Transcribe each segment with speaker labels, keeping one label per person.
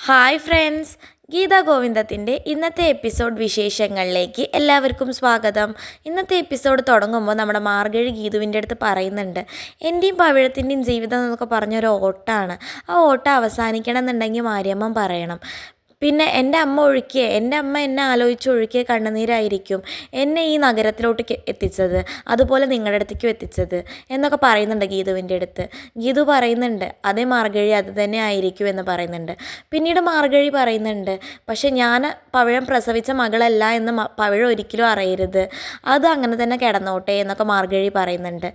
Speaker 1: Hi friends, Gita ഗോവിന്ദത്തിൻ്റെ ഇന്നത്തെ episode വിശേഷങ്ങളിലേക്ക് എല്ലാവർക്കും സ്വാഗതം. ഇന്നത്തെ എപ്പിസോഡ് തുടങ്ങുമ്പോൾ നമ്മുടെ മാർഗഴി ഗീതുവിൻ്റെ അടുത്ത് പറയുന്നുണ്ട്, എൻ്റെയും പവിഴത്തിൻ്റെയും ജീവിതം എന്നൊക്കെ പറഞ്ഞൊരു ഓട്ടമാണ്. ആ ഓട്ടം അവസാനിക്കണം എന്നുണ്ടെങ്കിൽ മാരിയമ്മ പറയണം. പിന്നെ എൻ്റെ അമ്മ എന്നെ ആലോചിച്ച് കണ്ണുനീരായിരിക്കും എന്നെ ഈ നഗരത്തിലോട്ട് എത്തിച്ചത്, അതുപോലെ നിങ്ങളുടെ അടുത്തേക്കും എത്തിച്ചത് എന്നൊക്കെ പറയുന്നുണ്ട് ഗീതുവിൻ്റെ അടുത്ത്. ഗീതു പറയുന്നുണ്ട്, അതേ മാർഗഴി അത് തന്നെ ആയിരിക്കും എന്ന് പറയുന്നുണ്ട്. പിന്നീട് മാർഗഴി പറയുന്നുണ്ട്, പക്ഷെ ഞാൻ പവിഴം പ്രസവിച്ച മകളല്ല എന്ന് പവിഴം ഒരിക്കലും അറിയരുത്, അത് അങ്ങനെ തന്നെ കിടന്നോട്ടെ എന്നൊക്കെ മാർഗഴി പറയുന്നുണ്ട്.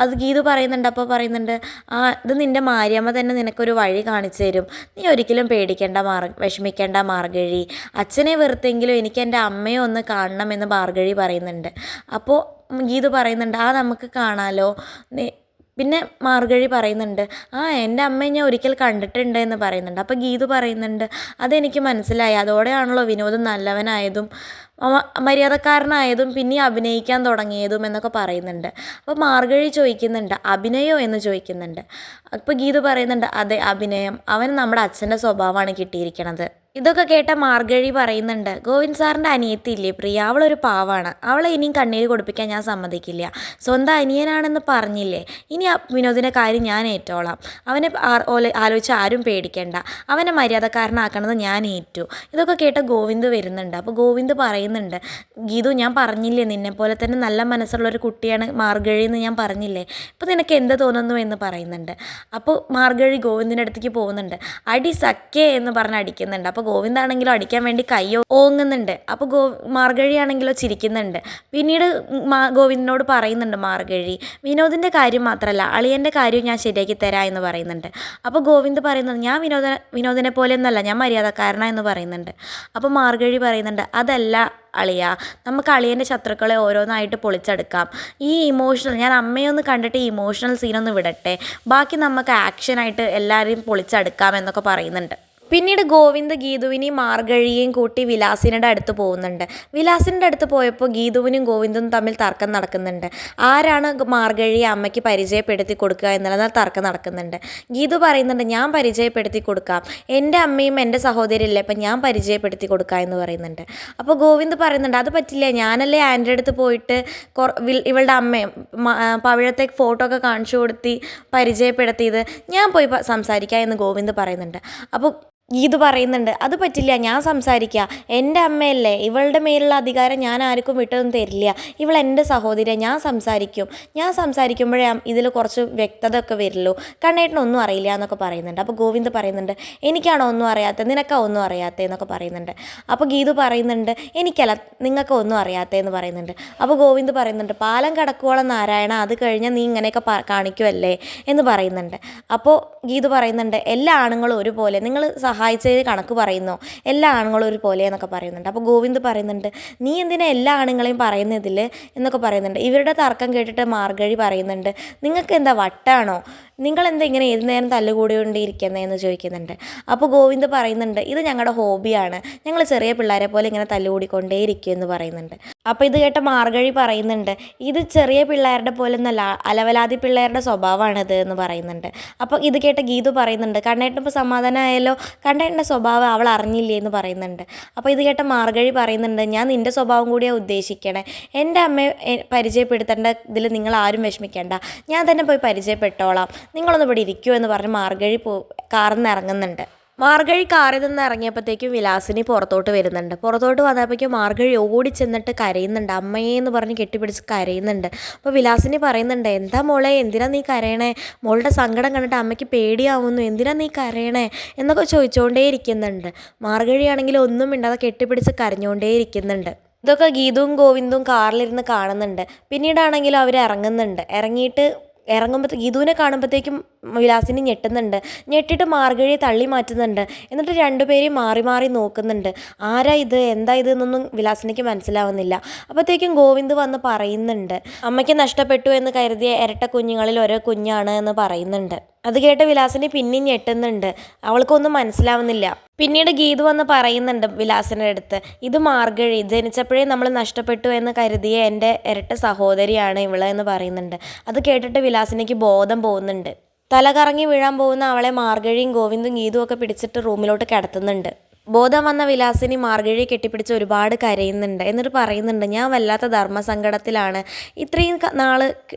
Speaker 1: അത് ഗീതു പറയുന്നുണ്ട്. അപ്പോൾ പറയുന്നുണ്ട്, ഇത് നിൻ്റെ മാരിയമ്മ തന്നെ നിനക്കൊരു വഴി കാണിച്ചു തരും, നീ ഒരിക്കലും പേടിക്കേണ്ട, വിഷമിക്കേണ്ട മാർഗഴി, അച്ഛനെ വെറുത്തെങ്കിലും എനിക്ക് എൻ്റെ അമ്മയെ ഒന്ന് കാണണമെന്ന് മാർഗഴി പറയുന്നുണ്ട്. അപ്പോൾ ഗീതു പറയുന്നുണ്ട്, നമുക്ക് കാണാമല്ലോ. പിന്നെ മാർഗഴി പറയുന്നുണ്ട്, എൻ്റെ അമ്മയെ ഞാൻ ഒരിക്കൽ കണ്ടിട്ടുണ്ട് എന്ന് പറയുന്നുണ്ട്. അപ്പോൾ ഗീതു പറയുന്നുണ്ട്, അതെനിക്ക് മനസ്സിലായി, അതോടെയാണല്ലോ വിനോദം നല്ലവനായതും മര്യാദക്കാരനായതും പിന്നെ അഭിനയിക്കാൻ തുടങ്ങിയതും എന്നൊക്കെ പറയുന്നുണ്ട്. അപ്പോൾ മാർഗഴി ചോദിക്കുന്നുണ്ട്, അഭിനയോ എന്ന് ചോദിക്കുന്നുണ്ട്. അപ്പോൾ ഗീതു പറയുന്നുണ്ട്, അതെ, അഭിനയം, അവന് നമ്മുടെ അച്ഛൻ്റെ സ്വഭാവമാണ് കിട്ടിയിരിക്കണത്. ഇതൊക്കെ കേട്ട മാർഗഴി പറയുന്നുണ്ട്, ഗോവിന്ദ് സാറിൻ്റെ അനിയത്തിയില്ലേ പ്രിയ, അവളൊരു പാവാണ്, അവളെ ഇനിയും കണ്ണീര് കൊടുപ്പിക്കാൻ ഞാൻ സമ്മതിക്കില്ല, സ്വന്തം അനിയനാണെന്ന് പറഞ്ഞില്ലേ, ഇനി ആ വിനോദിൻ്റെ കാര്യം ഞാൻ ഏറ്റോളാം, അവനെ ആലോചിച്ച് ആരും പേടിക്കേണ്ട, അവനെ മര്യാദക്കാരനാക്കണത് ഞാൻ ഏറ്റു. ഇതൊക്കെ കേട്ട ഗോവിന്ദ് വരുന്നുണ്ട്. അപ്പോൾ ഗോവിന്ദ് പറയുന്നുണ്ട്, ഗീതു, ഞാൻ പറഞ്ഞില്ലേ നിന്നെപ്പോലെ തന്നെ നല്ല മനസ്സുള്ളൊരു കുട്ടിയാണ് മാർഗഴി എന്ന് ഞാൻ പറഞ്ഞില്ലേ, ഇപ്പോൾ നിനക്ക് എന്ത് തോന്നുന്നു എന്ന് പറയുന്നുണ്ട്. അപ്പോൾ മാർഗഴി ഗോവിന്ദിൻ്റെ അടുത്തേക്ക് പോകുന്നുണ്ട്. അടി സഖ്യേ എന്ന് പറഞ്ഞ് അടിക്കുന്നുണ്ട്. അപ്പോൾ ഗോവിന്ദാണെങ്കിലോ അടിക്കാൻ വേണ്ടി കയ്യോ ഓങ്ങുന്നുണ്ട്. അപ്പോൾ മാർഗഴി ആണെങ്കിലോ ചിരിക്കുന്നുണ്ട്. പിന്നീട് ഗോവിന്ദനോട് പറയുന്നുണ്ട് മാർഗഴി, വിനോദിൻ്റെ കാര്യം മാത്രമല്ല അളിയൻ്റെ കാര്യം ഞാൻ ശരിയാക്കി തരാം എന്ന് പറയുന്നുണ്ട്. അപ്പോൾ ഗോവിന്ദ് പറയുന്നത്, ഞാൻ വിനോദിനെ പോലെയൊന്നുമല്ല, ഞാൻ മര്യാദക്കാരനാ എന്ന് പറയുന്നുണ്ട്. അപ്പോൾ മാർഗഴി പറയുന്നുണ്ട്, അതല്ല അളിയ, നമുക്ക് അളിയൻ്റെ ശത്രുക്കളെ ഓരോന്നായിട്ട് പൊളിച്ചെടുക്കാം. ഈ ഇമോഷണൽ, ഞാൻ അമ്മയൊന്ന് കണ്ടിട്ട് ഈ ഇമോഷണൽ സീനൊന്ന് വിടട്ടെ, ബാക്കി നമുക്ക് ആക്ഷനായിട്ട് എല്ലാവരെയും പൊളിച്ചെടുക്കാം എന്നൊക്കെ പറയുന്നുണ്ട്. പിന്നീട് ഗോവിന്ദ് ഗീതുവിനെയും മാർഗഴിയെയും കൂട്ടി വിലാസിനുടെ അടുത്ത് പോകുന്നുണ്ട്. വിലാസിൻ്റെ അടുത്ത് പോയപ്പോൾ ഗീതുവിനും ഗോവിന്ദും തമ്മിൽ തർക്കം നടക്കുന്നുണ്ട്. ആരാണ് മാർഗഴിയെ അമ്മയ്ക്ക് പരിചയപ്പെടുത്തി കൊടുക്കുക എന്നുള്ള തർക്കം നടക്കുന്നുണ്ട്. ഗീതു പറയുന്നുണ്ട്, ഞാൻ പരിചയപ്പെടുത്തി കൊടുക്കാം, എൻ്റെ അമ്മയും എൻ്റെ സഹോദരിയല്ലേ, അപ്പം ഞാൻ പരിചയപ്പെടുത്തി കൊടുക്കാം എന്ന് പറയുന്നുണ്ട്. അപ്പോൾ ഗോവിന്ദ് പറയുന്നുണ്ട്, അത് പറ്റില്ല, ഞാനല്ലേ ആൻ്റെ അടുത്ത് പോയിട്ട് ഇവളുടെ അമ്മയും പവിഴത്തെ ഫോട്ടോ ഒക്കെ കാണിച്ചു കൊടുത്തി പരിചയപ്പെടുത്തിയത്, ഞാൻ പോയി സംസാരിക്കാം എന്ന് ഗോവിന്ദ് പറയുന്നുണ്ട്. അപ്പോൾ ഗീതു പറയുന്നുണ്ട്, അത് പറ്റില്ല, ഞാൻ സംസാരിക്കുക, എൻ്റെ അമ്മയല്ലേ, ഇവളുടെ മേലുള്ള അധികാരം ഞാൻ ആർക്കും വിട്ടൊന്നും തരില്ല, ഇവൾ എൻ്റെ സഹോദരിയെ, ഞാൻ സംസാരിക്കുമ്പോഴേ ഇതിൽ കുറച്ച് വ്യക്തത ഒക്കെ വരുള്ളൂ, കണ്ണേട്ടനൊന്നും അറിയില്ല എന്നൊക്കെ പറയുന്നുണ്ട്. അപ്പോൾ ഗോവിന്ദ് പറയുന്നുണ്ട്, എനിക്കാണോ ഒന്നും അറിയാത്തത്, നിനക്കാ ഒന്നും അറിയാത്തത് എന്നൊക്കെ പറയുന്നുണ്ട്. അപ്പോൾ ഗീതു പറയുന്നുണ്ട്, എനിക്കല്ല, നിങ്ങൾക്ക് ഒന്നും അറിയാത്തതെന്ന് പറയുന്നുണ്ട്. അപ്പോൾ ഗോവിന്ദ് പറയുന്നുണ്ട്, പാലം കടക്കുവോളം നാരായണ, അത് കഴിഞ്ഞാൽ നീ ഇങ്ങനെയൊക്കെ കാണിക്കുമല്ലേ എന്ന് പറയുന്നുണ്ട്. അപ്പോൾ ഗീതു പറയുന്നുണ്ട്, എല്ലാ ആണുങ്ങളും ഒരുപോലെ, നിങ്ങൾ സഹായിച്ചത് കണക്ക് പറയുന്നോ, എല്ലാ ആണുങ്ങളും ഒരുപോലെ എന്നൊക്കെ പറയുന്നുണ്ട്. അപ്പോൾ ഗോവിന്ദ് പറയുന്നുണ്ട്, നീ എന്തിനാ എല്ലാ ആണുങ്ങളെയും പറയുന്നതിൽ എന്നൊക്കെ പറയുന്നുണ്ട്. ഇവരുടെ തർക്കം കേട്ടിട്ട് മാർഗഴി പറയുന്നുണ്ട്, നിങ്ങൾക്ക് എന്താ വട്ടാണോ, നിങ്ങളെന്താ ഇങ്ങനെ ഏത് നേരം തല്ലുകൂടിക്കൊണ്ടിരിക്കുന്നതെന്ന് ചോദിക്കുന്നുണ്ട്. അപ്പോൾ ഗോവിന്ദ് പറയുന്നുണ്ട്, ഇത് ഞങ്ങളുടെ ഹോബിയാണ്, ഞങ്ങൾ ചെറിയ പിള്ളേരെ പോലെ ഇങ്ങനെ തല്ലുകൂടിക്കൊണ്ടേയിരിക്കും എന്ന് പറയുന്നുണ്ട്. അപ്പോൾ ഇത് കേട്ട മാർഗഴി പറയുന്നുണ്ട്, ഇത് ചെറിയ പിള്ളേരുടെ പോലെ ഒന്നല്ല, അലവലാതി പിള്ളേരുടെ സ്വഭാവമാണിത് എന്ന് പറയുന്നുണ്ട്. അപ്പോൾ ഇത് കേട്ട ഗീതു പറയുന്നുണ്ട്, കണ്ണേട്ടനിപ്പോൾ സമാധാനമായല്ലോ, കണ്ണേട്ടൻ്റെ സ്വഭാവം അവൾ അറിഞ്ഞില്ലേ എന്ന് പറയുന്നുണ്ട്. അപ്പോൾ ഇത് കേട്ട മാർഗഴി പറയുന്നുണ്ട്, ഞാൻ നിൻ്റെ സ്വഭാവം കൂടിയാണ് ഉദ്ദേശിക്കണേ, എൻ്റെ അമ്മയെ പരിചയപ്പെടുത്തേണ്ട ഇതിൽ നിങ്ങൾ ആരും വിഷമിക്കേണ്ട, ഞാൻ തന്നെ പോയി പരിചയപ്പെട്ടോളാം, നിങ്ങളൊന്ന് ഇവിടെ ഇരിക്കുമോ എന്ന് പറഞ്ഞ് മാർഗഴി കാറിൽ നിന്ന് ഇറങ്ങുന്നുണ്ട്. മാർഗഴി കാറിൽ നിന്ന് ഇറങ്ങിയപ്പോഴത്തേക്കും വിലാസിനി പുറത്തോട്ട് വരുന്നുണ്ട്. പുറത്തോട്ട് വന്നപ്പോഴേക്കും മാർഗഴി ഓടിച്ചെന്നിട്ട് കരയുന്നുണ്ട്, അമ്മയെ എന്ന് പറഞ്ഞ് കെട്ടിപ്പിടിച്ച് കരയുന്നുണ്ട്. അപ്പോൾ വിലാസിനി പറയുന്നുണ്ട്, എന്താ മോളെ, എന്തിനാ നീ കരയണേ, മോളുടെ സങ്കടം കണ്ടിട്ട് അമ്മയ്ക്ക് പേടിയാവുന്നു, എന്തിനാ നീ കരയണേ എന്നൊക്കെ ചോദിച്ചുകൊണ്ടേ ഇരിക്കുന്നുണ്ട്. മാർഗഴിയാണെങ്കിൽ ഒന്നും മിണ്ടാതെ കെട്ടിപ്പിടിച്ച് കരഞ്ഞുകൊണ്ടേ ഇരിക്കുന്നുണ്ട്. ഇതൊക്കെ ഗീതുവും ഗോവിന്ദും കാറിലിരുന്ന് കാണുന്നുണ്ട്. പിന്നീടാണെങ്കിൽ അവർ ഇറങ്ങുമ്പോൾ ഗീതുവിനെ കാണുമ്പോഴത്തേക്കും വിലാസിനി ഞെട്ടിട്ട് മാർഗഴിയെ തള്ളി മാറ്റുന്നുണ്ട്. എന്നിട്ട് രണ്ടുപേരെയും മാറി മാറി നോക്കുന്നുണ്ട്, ആരാ ഇത്, എന്താ ഇത് എന്നൊന്നും വിലാസിനിക്ക് മനസ്സിലാവുന്നില്ല. അപ്പോഴത്തേക്കും ഗോവിന്ദ് വന്ന് പറയുന്നുണ്ട്, അമ്മയ്ക്ക് നഷ്ടപ്പെട്ടു എന്ന് കരുതിയ ഇരട്ട കുഞ്ഞുങ്ങളിൽ ഓരോ കുഞ്ഞാണ് എന്ന് പറയുന്നുണ്ട്. അത് കേട്ട് വിലാസിനി പിന്നെയും ഞെട്ടുന്നുണ്ട്, അവൾക്കൊന്നും മനസ്സിലാവുന്നില്ല. പിന്നീട് ഗീതു വന്ന് പറയുന്നുണ്ട് വിലാസിൻ്റെ അടുത്ത്, ഇത് മാർഗഴി, ജനിച്ചപ്പോഴേ നമ്മൾ നഷ്ടപ്പെട്ടു എന്ന് കരുതിയ എൻ്റെ ഇരട്ട സഹോദരിയാണ് ഇവള് എന്ന് പറയുന്നുണ്ട്. അത് കേട്ടിട്ട് വിലാസിനിക്ക് ബോധം പോകുന്നുണ്ട്. തല കറങ്ങി വീഴാൻ പോകുന്ന അവളെ മാർഗഴിയും ഗോവിന്ദും ഗീതുവും ഒക്കെ പിടിച്ചിട്ട് റൂമിലോട്ട് കിടത്തുന്നുണ്ട്. ബോധം വന്ന വിലാസിനി മാർഗഴിയെ കെട്ടിപ്പിടിച്ച് ഒരുപാട് കരയുന്നുണ്ട്. എന്നിട്ട് പറയുന്നുണ്ട്, ഞാൻ വല്ലാത്ത ധർമ്മസങ്കടത്തിലാണ്. ഇത്രയും നാൾ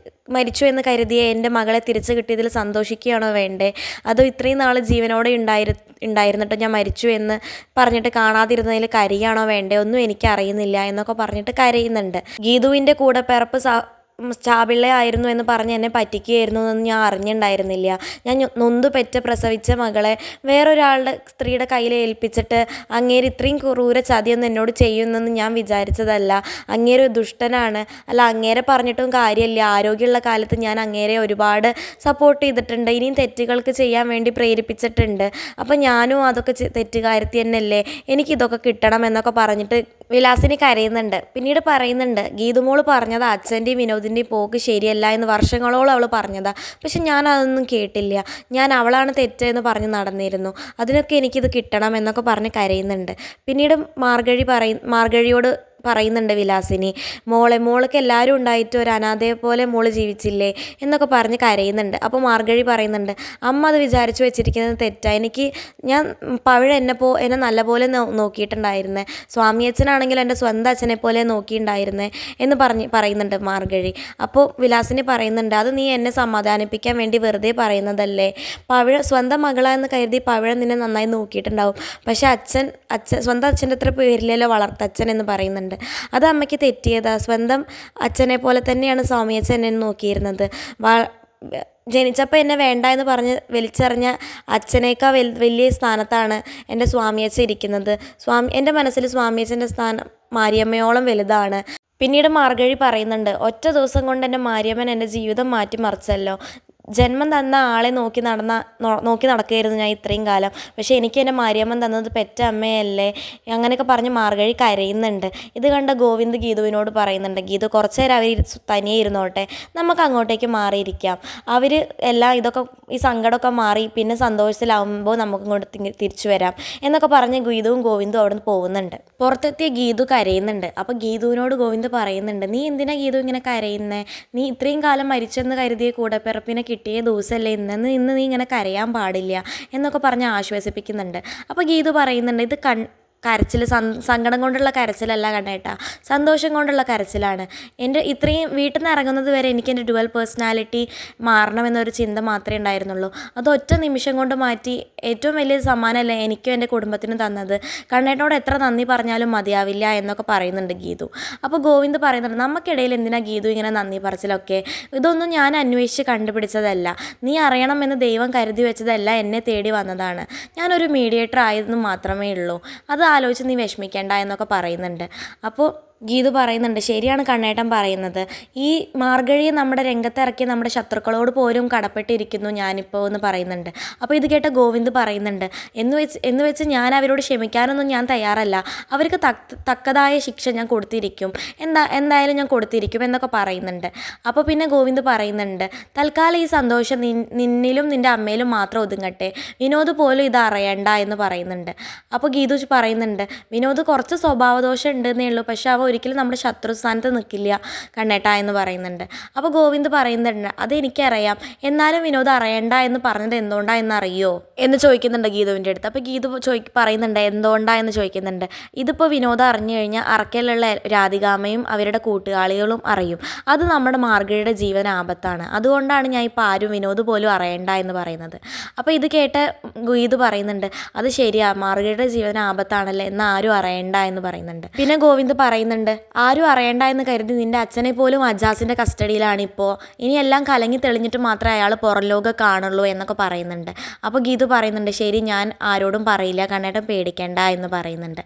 Speaker 1: മരിച്ചു എന്ന് കരുതിയ എൻ്റെ മകളെ തിരിച്ചു കിട്ടിയതിൽ സന്തോഷിക്കുകയാണോ വേണ്ടേ, അതോ ഇത്രയും നാൾ ജീവനോടെ ഉണ്ടായിരുന്നിട്ട് ഞാൻ മരിച്ചു എന്ന് പറഞ്ഞിട്ട് കാണാതിരുന്നതിൽ കരയാണോ വേണ്ടേ, ഒന്നും എനിക്കറിയുന്നില്ല എന്നൊക്കെ പറഞ്ഞിട്ട് കരയുന്നുണ്ട്. ഗീതുവിൻ്റെ കൂടെ പിറപ്പ് ചാപിള്ളയായിരുന്നു എന്ന് പറഞ്ഞ് എന്നെ പറ്റിക്കുകയായിരുന്നു എന്ന് ഞാൻ അറിഞ്ഞിട്ടുണ്ടായിരുന്നില്ല. ഞാൻ നൊന്തു പെറ്റ് പ്രസവിച്ച മകളെ വേറൊരാളുടെ സ്ത്രീയുടെ കയ്യിൽ ഏൽപ്പിച്ചിട്ട് അങ്ങേര് ഇത്രയും ക്രൂര ചതിയൊന്നും എന്നോട് ചെയ്യുമെന്നൊന്നും ഞാൻ വിചാരിച്ചതല്ല. അങ്ങേര് ദുഷ്ടനാണ്. അല്ല, അങ്ങേരെ പറഞ്ഞിട്ടും കാര്യമില്ല. ആരോഗ്യമുള്ള കാലത്ത് ഞാൻ അങ്ങേരെ ഒരുപാട് സപ്പോർട്ട് ചെയ്തിട്ടുണ്ട്, ഇനിയും തെറ്റുകൾക്ക് ചെയ്യാൻ വേണ്ടി പ്രേരിപ്പിച്ചിട്ടുണ്ട്. അപ്പം ഞാനും അതൊക്കെ തെറ്റുകാരത്തി തന്നെയല്ലേ, എനിക്കിതൊക്കെ കിട്ടണം എന്നൊക്കെ പറഞ്ഞിട്ട് വിലാസിനി കരയുന്നുണ്ട്. പിന്നീട് പറയുന്നുണ്ട്, ഗീതുമോള് പറഞ്ഞത് അച്ഛൻ്റെയും വിനോദിൻ്റെയും പോക്ക് ശരിയല്ല എന്ന് വർഷങ്ങളോളം അവൾ പറഞ്ഞതാ. പക്ഷെ ഞാൻ അതൊന്നും കേട്ടില്ല. ഞാൻ അവളാണ് തെറ്റെന്ന് പറഞ്ഞ് നടന്നിരുന്നു. അതിനൊക്കെ എനിക്കിത് കിട്ടണം എന്നൊക്കെ പറഞ്ഞ് കരയുന്നുണ്ട്. പിന്നീട് മാർഗഴിയോട് പറയുന്നുണ്ട് വിലാസിനി, മോൾക്ക് എല്ലാവരും ഉണ്ടായിട്ട് ഒരു അനാഥയെ പോലെ മോള് ജീവിച്ചില്ലേ എന്നൊക്കെ പറഞ്ഞ് കരയുന്നുണ്ട്. അപ്പോൾ മാർഗഴി പറയുന്നുണ്ട്, അമ്മ അത് വിചാരിച്ചു വെച്ചിരിക്കുന്നത് തെറ്റാണ്. ഞാൻ പവിഴ എന്നെ നല്ലപോലെ നോക്കിയിട്ടുണ്ടായിരുന്നേ. സ്വാമിയച്ഛനാണെങ്കിൽ എൻ്റെ സ്വന്തം അച്ഛനെ പോലെ നോക്കിയിട്ടുണ്ടായിരുന്നേ എന്ന് പറയുന്നുണ്ട് മാർഗഴി. അപ്പോൾ വിലാസിനി പറയുന്നുണ്ട്, അത് നീ എന്നെ സമാധാനിപ്പിക്കാൻ വേണ്ടി വെറുതെ പറയുന്നതല്ലേ. സ്വന്തം മകളാന്ന് കരുതി പവിഴ നിന്നെ നന്നായി നോക്കിയിട്ടുണ്ടാവും. പക്ഷെ സ്വന്തം അച്ഛൻ്റെ അത്ര പേരില്ലല്ലോ വളർത്തച്ഛൻ എന്ന് പറയുന്നുണ്ട്. അത് അമ്മയ്ക്ക് തെറ്റിയതാ. സ്വന്തം അച്ഛനെ പോലെ തന്നെയാണ് സ്വാമിയച്ഛൻ എന്നെ നോക്കിയിരുന്നത്. ജനിച്ചപ്പോൾ എന്നെ വേണ്ട എന്ന് പറഞ്ഞ് വലിച്ചെറിഞ്ഞ അച്ഛനേക്കാൾ വലിയ സ്ഥാനത്താണ് എൻ്റെ സ്വാമിയച്ഛൻ ഇരിക്കുന്നത്. എൻ്റെ മനസ്സിൽ സ്വാമിയച്ഛൻ്റെ സ്ഥാനം മാരിയമ്മയോളം വലുതാണ്. പിന്നീട് മാർഗഴി പറയുന്നുണ്ട്, ഒറ്റ ദിവസം കൊണ്ട് എൻ്റെ മാരിയമ്മൻ എൻ്റെ ജീവിതം മാറ്റിമറിച്ചല്ലോ. ജന്മം തന്ന ആളെ നോക്കി നടക്കുകയായിരുന്നു ഞാൻ ഇത്രയും കാലം. പക്ഷേ എനിക്ക് എൻ്റെ മാരിയമ്മൻ തന്നത് പെറ്റ അമ്മയല്ലേ, അങ്ങനെയൊക്കെ പറഞ്ഞ് മാർഗഴി കരയുന്നുണ്ട്. ഇത് കണ്ട ഗോവിന്ദ് ഗീതുവിനോട് പറയുന്നുണ്ട്, ഗീതു കുറച്ച് നേരം അവർ തനിയെ ഇരുന്നോട്ടെ, നമുക്ക് അങ്ങോട്ടേക്ക് മാറിയിരിക്കാം. അവർ ഈ സങ്കടമൊക്കെ മാറി പിന്നെ സന്തോഷത്തിലാവുമ്പോൾ നമുക്ക് ഇങ്ങോട്ട് തിരിച്ചു വരാം എന്നൊക്കെ പറഞ്ഞ് ഗീതുവും ഗോവിന്ദും അവിടെ നിന്ന് പോകുന്നുണ്ട്. പുറത്തെത്തിയ ഗീതു കരയുന്നുണ്ട്. അപ്പോൾ ഗീതുവിനോട് ഗോവിന്ദ് പറയുന്നുണ്ട്, നീ എന്തിനാ ഗീതു ഇങ്ങനെ കരയുന്നേ, നീ ഇത്രയും കാലം മരിച്ചെന്ന് കരുതിയ കൂടപ്പിറപ്പിനെ കിട്ടിയ ദിവസമല്ലേ ഇന്ന് നീ ഇങ്ങനെ കരയാൻ പാടില്ല എന്നൊക്കെ പറഞ്ഞ് ആശ്വസിപ്പിക്കുന്നുണ്ട്. അപ്പോൾ ഗീതു പറയുന്നുണ്ട്, ഇത് കരച്ചിൽ സങ്കടം കൊണ്ടുള്ള കരച്ചിലല്ല കണ്ണേട്ടാ, സന്തോഷം കൊണ്ടുള്ള കരച്ചിലാണ്. എൻ്റെ ഇത്രയും വീട്ടിൽ നിന്ന് ഇറങ്ങുന്നത് വരെ എനിക്ക് എൻ്റെ ഡുവൽ പേഴ്സണാലിറ്റി മാറണമെന്നൊരു ചിന്ത മാത്രമേ ഉണ്ടായിരുന്നുള്ളൂ. അത് ഒറ്റ നിമിഷം കൊണ്ട് മാറ്റി ഏറ്റവും വലിയ സമ്മാനമല്ലേ എനിക്കും എൻ്റെ കുടുംബത്തിനും തന്നത്. കണ്ണേട്ടനോട് എത്ര നന്ദി പറഞ്ഞാലും മതിയാവില്ല എന്നൊക്കെ പറയുന്നുണ്ട് ഗീതു. അപ്പോൾ ഗോവിന്ദ് പറയുന്നുണ്ട്, നമുക്കിടയിൽ എന്തിനാ ഗീതു ഇങ്ങനെ നന്ദി പറച്ചിലൊക്കെ, ഇതൊന്നും ഞാൻ അന്വേഷിച്ച് കണ്ടുപിടിച്ചതല്ല, നീ അറിയണമെന്ന് ദൈവം കരുതി വെച്ചതല്ല, എന്നെ തേടി വന്നതാണ്. ഞാനൊരു മീഡിയേറ്റർ ആയതെന്ന് മാത്രമേ ഉള്ളൂ. അത് ആലോചിച്ച് നീ വിഷമിക്കേണ്ട എന്നൊക്കെ പറയുന്നുണ്ട്. അപ്പോൾ ഗീതു പറയുന്നുണ്ട്, ശരിയാണ് കണ്ണേട്ടൻ പറയുന്നത്, ഈ മാർഗഴിയെ നമ്മുടെ രംഗത്തിറക്കി നമ്മുടെ ശത്രുക്കളോട് പോലും കടപ്പെട്ടിരിക്കുന്നു ഞാനിപ്പോൾ എന്ന് പറയുന്നുണ്ട്. അപ്പോൾ ഇത് കേട്ട ഗോവിന്ദ് പറയുന്നുണ്ട്, എന്ന് വെച്ച് ഞാൻ അവരോട് ക്ഷമിക്കാനൊന്നും ഞാൻ തയ്യാറല്ല, അവർക്ക് തക്കതായ ശിക്ഷ ഞാൻ കൊടുത്തിരിക്കും, എന്തായാലും ഞാൻ കൊടുത്തിരിക്കും എന്നൊക്കെ പറയുന്നുണ്ട്. അപ്പോൾ പിന്നെ ഗോവിന്ദ് പറയുന്നുണ്ട്, തൽക്കാലം ഈ സന്തോഷം നിന്നിലും നിൻ്റെ അമ്മയിലും മാത്രം ഒതുങ്ങട്ടെ, വിനോദ് പോലും ഇത് അറിയണ്ട എന്ന് പറയുന്നുണ്ട്. അപ്പോൾ ഗീതു പറയുന്നുണ്ട്, വിനോദ് കുറച്ച് സ്വഭാവദോഷം ഉണ്ടെന്നേ ഉള്ളൂ, പക്ഷെ അവ ഒരിക്കലും നമ്മുടെ ശത്രുസ്ഥാനത്ത് നിൽക്കില്ല കണ്ണേട്ട എന്ന് പറയുന്നുണ്ട്. അപ്പോൾ ഗോവിന്ദ് പറയുന്നുണ്ട്, അതെനിക്കറിയാം, എന്നാലും വിനോദ് അറിയണ്ട എന്ന് പറഞ്ഞത് എന്തുകൊണ്ടാണ് അറിയോ എന്ന് ചോദിക്കുന്നുണ്ട് ഗീതുവിൻ്റെ അടുത്ത്. അപ്പോൾ ഗീതു പറയുന്നുണ്ട് എന്തുകൊണ്ടാണെന്ന് ചോദിക്കുന്നുണ്ട്. ഇതിപ്പോൾ വിനോദം അറിഞ്ഞു കഴിഞ്ഞാൽ അറക്കലുള്ള രാധികാമ്മയും അവരുടെ കൂട്ടുകാളികളും അറിയും, അത് നമ്മുടെ മാർഗഴിയുടെ ജീവൻ ആപത്താണ്, അതുകൊണ്ടാണ് ഞാൻ ഇപ്പോൾ ആരും വിനോദ് പോലും അറിയണ്ട എന്ന് പറയുന്നത്. അപ്പോൾ ഇത് കേട്ട് ഗീതു പറയുന്നുണ്ട്, അത് ശരിയാ, മാർഗഴിയുടെ ജീവൻ ആപത്താണല്ലേ, എന്നാൽ ആരും അറിയണ്ട എന്ന് പറയുന്നുണ്ട്. പിന്നെ ഗോവിന്ദ് പറയുന്നുണ്ട്, ആരും അറിയണ്ട എന്ന് കരുതി നിൻ്റെ അച്ഛനെ പോലും അജാസിൻ്റെ കസ്റ്റഡിയിലാണിപ്പോൾ, ഇനിയെല്ലാം കലങ്ങി തെളിഞ്ഞിട്ട് മാത്രമേ അയാൾ പുറം ലോകം കാണുള്ളൂ എന്നൊക്കെ പറയുന്നുണ്ട്. അപ്പോൾ ഗീതു പറയുന്നുണ്ട്, ശരി, ഞാൻ ആരോടും പറയില്ല, കണ്ണേട്ടൻ പേടിക്കേണ്ട എന്ന് പറയുന്നുണ്ട്.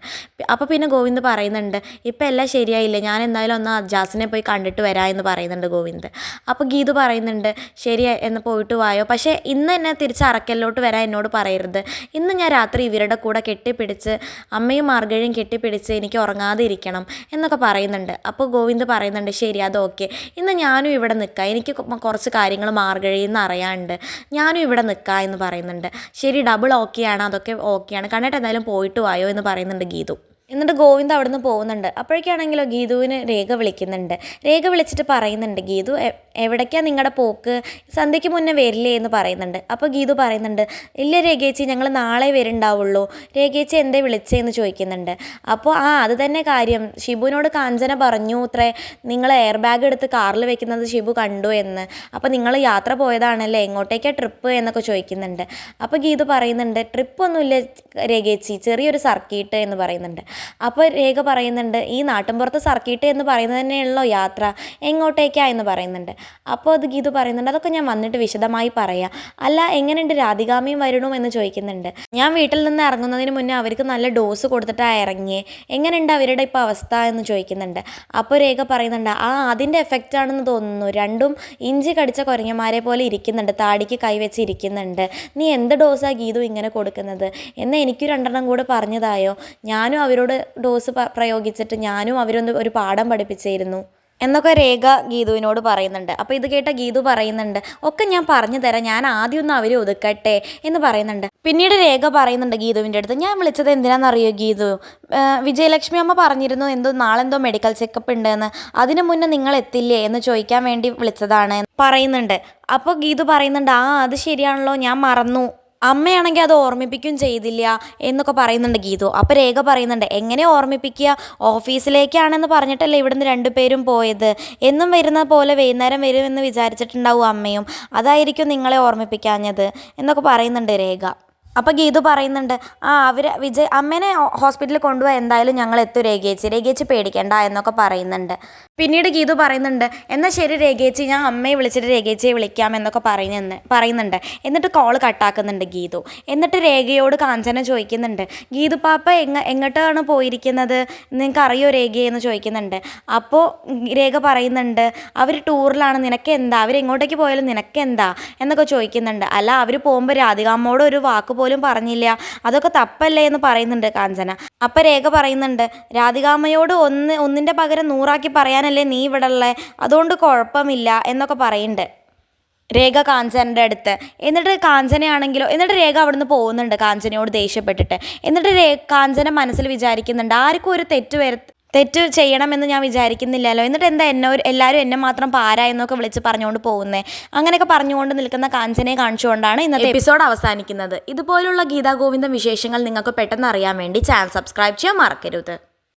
Speaker 1: അപ്പോൾ പിന്നെ ഗോവിന്ദ് പറയുന്നുണ്ട്, ഇപ്പം എല്ലാം ശരിയായില്ലേ, ഞാൻ എന്തായാലും ഒന്ന് അജാസിനെ പോയി കണ്ടിട്ട് വരാം എന്ന് പറയുന്നുണ്ട് ഗോവിന്ദ്. അപ്പോൾ ഗീതു പറയുന്നുണ്ട്, ശരി എന്ന് പോയിട്ട് വായോ, പക്ഷേ ഇന്ന് എന്നെ തിരിച്ച് അറക്കലിലോട്ട് വരാൻ എന്നോട് പറയരുത്, ഇന്ന് ഞാൻ രാത്രി ഇവരുടെ കൂടെ കെട്ടിപ്പിടിച്ച് അമ്മയും മാർഗഴിയും കെട്ടിപ്പിടിച്ച് എനിക്ക് ഉറങ്ങാതെ ഇരിക്കണം എന്നൊക്കെ പറയുന്നുണ്ട്. അപ്പോൾ ഗോവിന്ദ് പറയുന്നുണ്ട്, ശരി, അത് ഓക്കെ, ഇന്ന് ഞാനും ഇവിടെ നിൽക്കാം, എനിക്ക് കുറച്ച് കാര്യങ്ങൾ മാർഗഴിയിൽ നിന്ന് അറിയാനുണ്ട്, ഞാനും ഇവിടെ നിൽക്കാം എന്ന് പറയുന്നുണ്ട്. ശരി, ഡബിൾ ഓക്കെയാണ്, അതൊക്കെ ഓക്കെയാണ്, കണ്ടിട്ട് എന്തായാലും പോയിട്ട് വായോ എന്ന് പറയുന്നുണ്ട് ഗീതു. എന്നിട്ട് ഗോവിന്ദ് അവിടുന്ന് പോകുന്നുണ്ട്. അപ്പോഴേക്കാണെങ്കിലോ ഗീതുവിന് രേഖ വിളിക്കുന്നുണ്ട്. രേഖ വിളിച്ചിട്ട് പറയുന്നുണ്ട്, ഗീതു എവിടേക്കാണ് നിങ്ങളുടെ പോക്ക്, സന്ധ്യയ്ക്ക് മുന്നേ വരില്ലേ എന്ന് പറയുന്നുണ്ട്. അപ്പോൾ ഗീതു പറയുന്നുണ്ട്, ഇല്ല രേഖേച്ചി, ഞങ്ങൾ നാളെ വരുന്നുണ്ടാവുള്ളൂ. രേഖേച്ചി എന്തേ വിളിച്ചതെന്ന് ചോദിക്കുന്നുണ്ട്. അപ്പോൾ അത് തന്നെ കാര്യം, ഷിബുവിനോട് കാഞ്ചന പറഞ്ഞു അത്രേ നിങ്ങൾ എയർ ബാഗ് എടുത്ത് കാറിൽ വെക്കുന്നത് ഷിബു കണ്ടു എന്ന്. അപ്പോൾ നിങ്ങൾ യാത്ര പോയതാണല്ലേ, എങ്ങോട്ടേക്കാണ് ട്രിപ്പ് എന്നൊക്കെ ചോദിക്കുന്നുണ്ട്. അപ്പോൾ ഗീതു പറയുന്നുണ്ട്, ട്രിപ്പൊന്നുമില്ല രേഖേച്ചി, ചെറിയൊരു സർക്കീട്ട് എന്ന് പറയുന്നുണ്ട്. അപ്പോൾ രേഖ പറയുന്നുണ്ട്, ഈ നാട്ടിൻപുറത്ത് സർക്കീട്ട് എന്ന് പറയുന്നത് തന്നെയുള്ളോ യാത്ര, എങ്ങോട്ടേക്കാ എന്ന് പറയുന്നുണ്ട്. അപ്പോൾ അത് ഗീതു പറയുന്നുണ്ട്, അതൊക്കെ ഞാൻ വന്നിട്ട് വിശദമായി പറയാം. അല്ല എങ്ങനെയുണ്ട് രാധികാമ്മയും വരണു എന്ന് ചോദിക്കുന്നുണ്ട്. ഞാൻ വീട്ടിൽ നിന്ന് ഇറങ്ങുന്നതിന് മുന്നേ അവർക്ക് നല്ല ഡോസ് കൊടുത്തിട്ടാണ് ഇറങ്ങിയേ, എങ്ങനെയുണ്ട് അവരുടെ ഇപ്പോൾ അവസ്ഥ എന്ന് ചോദിക്കുന്നുണ്ട്. അപ്പോൾ രേഖ പറയുന്നുണ്ട്, അതിൻ്റെ എഫക്റ്റ് ആണെന്ന് തോന്നുന്നു, രണ്ടും ഇഞ്ചി കടിച്ച കുരങ്ങന്മാരെ പോലെ ഇരിക്കുന്നുണ്ട്, താടിക്ക് കൈവച്ച് ഇരിക്കുന്നുണ്ട്. നീ എന്ത് ഡോസാണ് ഗീതു ഇങ്ങനെ കൊടുക്കുന്നത് എന്ന് എനിക്ക് രണ്ടെണ്ണം കൂടെ പറഞ്ഞതായോ, ഞാനും അവരോട് ഡോസ് പ്രയോഗിച്ചിട്ട് ഞാനും അവരൊന്ന് ഒരു പാഠം പഠിപ്പിച്ചിരുന്നു എന്നൊക്കെ രേഖ ഗീതുവിനോട് പറയുന്നുണ്ട്. അപ്പോൾ ഇത് കേട്ട ഗീതു പറയുന്നുണ്ട്, ഒക്കെ ഞാൻ പറഞ്ഞു തരാം, ഞാൻ ആദ്യം ഒന്ന് അവരെ ഒതുക്കട്ടെ എന്ന് പറയുന്നുണ്ട്. പിന്നീട് രേഖ പറയുന്നുണ്ട് ഗീതുവിൻ്റെ അടുത്ത്, ഞാൻ വിളിച്ചത് എന്തിനാണെന്നറിയോ ഗീതു, വിജയലക്ഷ്മി അമ്മ പറഞ്ഞിരുന്നു നാളെന്തോ മെഡിക്കൽ ചെക്കപ്പ് ഉണ്ടെന്ന്, അതിനു മുന്നേ നിങ്ങൾ എത്തില്ലേ എന്ന് ചോദിക്കാൻ വേണ്ടി വിളിച്ചതാണ് പറയുന്നുണ്ട്. അപ്പോൾ ഗീതു പറയുന്നുണ്ട്, അത് ശരിയാണല്ലോ, ഞാൻ മറന്നു, അമ്മയാണെങ്കിൽ അത് ഓർമ്മിപ്പിക്കുകയും ചെയ്തില്ല എന്നൊക്കെ പറയുന്നുണ്ട് ഗീതു. അപ്പോൾ രേഖ പറയുന്നുണ്ട്, എങ്ങനെ ഓർമ്മിപ്പിക്കുക, ഓഫീസിലേക്കാണെന്ന് പറഞ്ഞിട്ടല്ലേ ഇവിടുന്ന് രണ്ടുപേരും പോയത്, എന്നും വരുന്ന പോലെ വൈകുന്നേരം വരുമെന്ന് വിചാരിച്ചിട്ടുണ്ടാവും അമ്മയും, അതായിരിക്കും നിങ്ങളെ ഓർമ്മിപ്പിക്കാഞ്ഞത് എന്നൊക്കെ പറയുന്നുണ്ട് രേഖ. അപ്പോൾ ഗീതു പറയുന്നുണ്ട്, അമ്മേനെ ഹോസ്പിറ്റലിൽ കൊണ്ടുപോയി എന്തായാലും ഞങ്ങൾ എത്തും രേഖേച്ചി പേടിക്കണ്ട എന്നൊക്കെ പറയുന്നുണ്ട്. പിന്നീട് ഗീതു പറയുന്നുണ്ട്, എന്നാൽ ശരി രേഖേച്ചി, ഞാൻ അമ്മയെ വിളിച്ചിട്ട് രേഖേച്ചിയെ വിളിക്കാം എന്നൊക്കെ പറയുന്നുണ്ട്. എന്നിട്ട് കോൾ കട്ടാക്കുന്നുണ്ട് ഗീതു. എന്നിട്ട് രേഖയോട് കാഞ്ചന ചോദിക്കുന്നുണ്ട്, ഗീതു പാപ്പ എങ്ങോട്ടാണ് പോയിരിക്കുന്നത്, നിങ്ങൾക്ക് അറിയോ രേഖയെന്ന് ചോദിക്കുന്നുണ്ട്. അപ്പോൾ രേഖ പറയുന്നുണ്ട്, അവർ ടൂറിലാണ്, നിനക്കെന്താ, അവരെങ്ങോട്ടേക്ക് പോയാലും നിനക്കെന്താ എന്നൊക്കെ ചോദിക്കുന്നുണ്ട്. അല്ല അവർ പോകുമ്പോൾ രാധികാമ്മോട് ഒരു വാക്ക് പോലും പറഞ്ഞില്ല, അതൊക്കെ തപ്പല്ലേ എന്ന് പറയുന്നുണ്ട് കാഞ്ചന. അപ്പം രേഖ പറയുന്നുണ്ട്, രാധികാമ്മയോട് ഒന്നിൻ്റെ പകരം 100 പറയാനല്ലേ നീ ഇവിടെ ഉള്ളത്, അതുകൊണ്ട് കുഴപ്പമില്ല എന്നൊക്കെ പറയുന്നുണ്ട് രേഖ കാഞ്ചനയുടെ അടുത്ത്. എന്നിട്ട് രേഖ അവിടുന്ന് പോകുന്നുണ്ട് കാഞ്ചനയോട് ദേഷ്യപ്പെട്ടിട്ട്. എന്നിട്ട് കാഞ്ചന മനസ്സിൽ വിചാരിക്കുന്നുണ്ട്, ആർക്കും ഒരു തെറ്റ് ചെയ്യണമെന്ന് ഞാൻ വിചാരിക്കുന്നില്ലല്ലോ, എന്നിട്ട് എന്താ എല്ലാവരും എന്നെ മാത്രം പാര എന്നൊക്കെ വിളിച്ച് പറഞ്ഞുകൊണ്ട് പോകുന്നത്, അങ്ങനെയൊക്കെ പറഞ്ഞുകൊണ്ട് നിൽക്കുന്ന കാഞ്ചനയെ കാണിച്ചുകൊണ്ടാണ് ഇന്നത്തെ എപ്പിസോഡ് അവസാനിക്കുന്നത്. ഇതുപോലുള്ള ഗീതാ ഗോവിന്ദം വിശേഷങ്ങൾ നിങ്ങൾക്ക് പെട്ടെന്ന് അറിയാൻ വേണ്ടി ചാനൽ സബ്സ്ക്രൈബ് ചെയ്യാൻ മറക്കരുത്.